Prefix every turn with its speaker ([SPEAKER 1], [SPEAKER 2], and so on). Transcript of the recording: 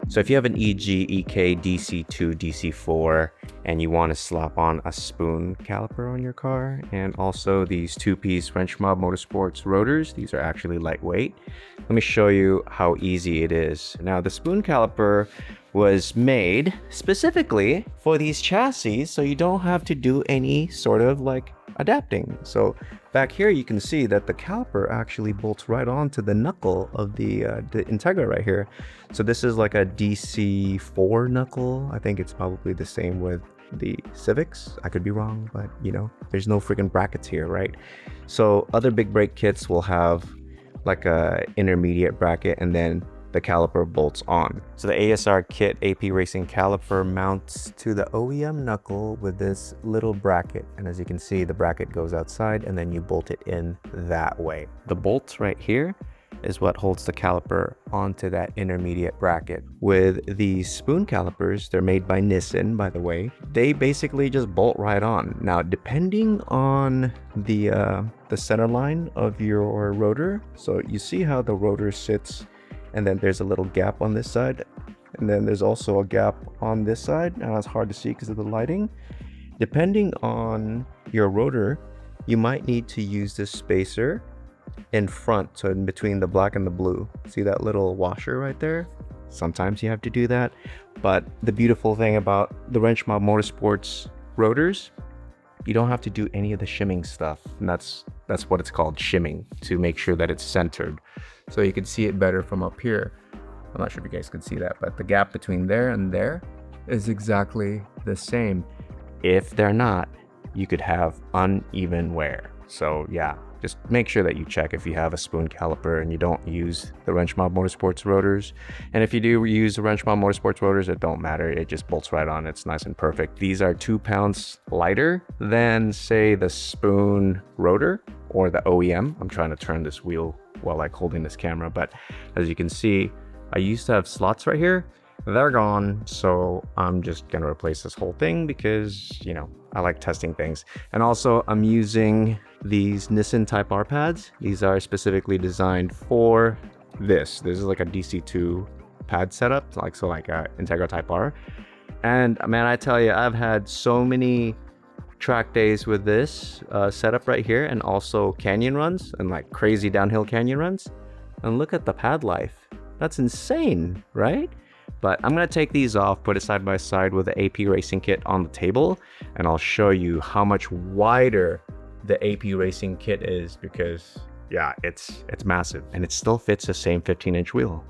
[SPEAKER 1] So if you have an EG, EK, DC2, DC4, and you want to slap on a spoon caliper on your car, and also these two-piece French Mob Motorsports rotors, these are actually lightweight. Let me show you how easy it is. Now, the spoon caliper was made specifically for these chassis, so you don't have to do any sort of like adapting. So back here you can see that the caliper actually bolts right onto the knuckle of the Integra right here. So this is like a DC4 knuckle. I think it's probably the same with the Civics. I could be wrong, but you know, there's no freaking brackets here, right? So other big brake kits will have like a intermediate bracket and then the caliper bolts on. So the ASR kit AP Racing caliper mounts to the OEM knuckle with this little bracket. And as you can see, the bracket goes outside and then you bolt it in that way. The bolt right here is what holds the caliper onto that intermediate bracket. With these spoon calipers, they're made by Nissan, by the way. They basically just bolt right on. Now, depending on the center line of your rotor, so you see how the rotor sits and then there's a little gap on this side, and then there's also a gap on this side. Now it's hard to see because of the lighting. Depending on your rotor, you might need to use this spacer in front, so in between the black and the blue. See that little washer right there? Sometimes you have to do that, but the beautiful thing about the Wrench Mob Motorsports rotors, you don't have to do any of the shimming stuff, and that's what it's called, shimming, to make sure that it's centered. So you can see it better from up here. I'm not sure if you guys can see that, but the gap between there and there is exactly the same. If they're not, you could have uneven wear. So yeah, just make sure that you check if you have a spoon caliper and you don't use the Wrench Mob Motorsports rotors. And if you do use the Wrench Mob Motorsports rotors, it don't matter. It just bolts right on. It's nice and perfect. These are 2 pounds lighter than, say, the spoon rotor or the OEM. I'm trying to turn this wheel while like holding this camera, but as you can see, I used to have slots right here. They're gone, so I'm just gonna replace this whole thing because, you know, I like testing things. And also I'm using these Nissan Type R pads. These are specifically designed for this. This is like a DC2 pad setup, like a Integra Type R. And man, I tell you, I've had so many track days with this setup right here, and also canyon runs and like crazy downhill canyon runs. And look at the pad life. That's insane, right? But I'm gonna take these off, put it side by side with the AP Racing kit on the table, and I'll show you how much wider the AP Racing kit is, because yeah, it's massive and it still fits the same 15-inch wheel.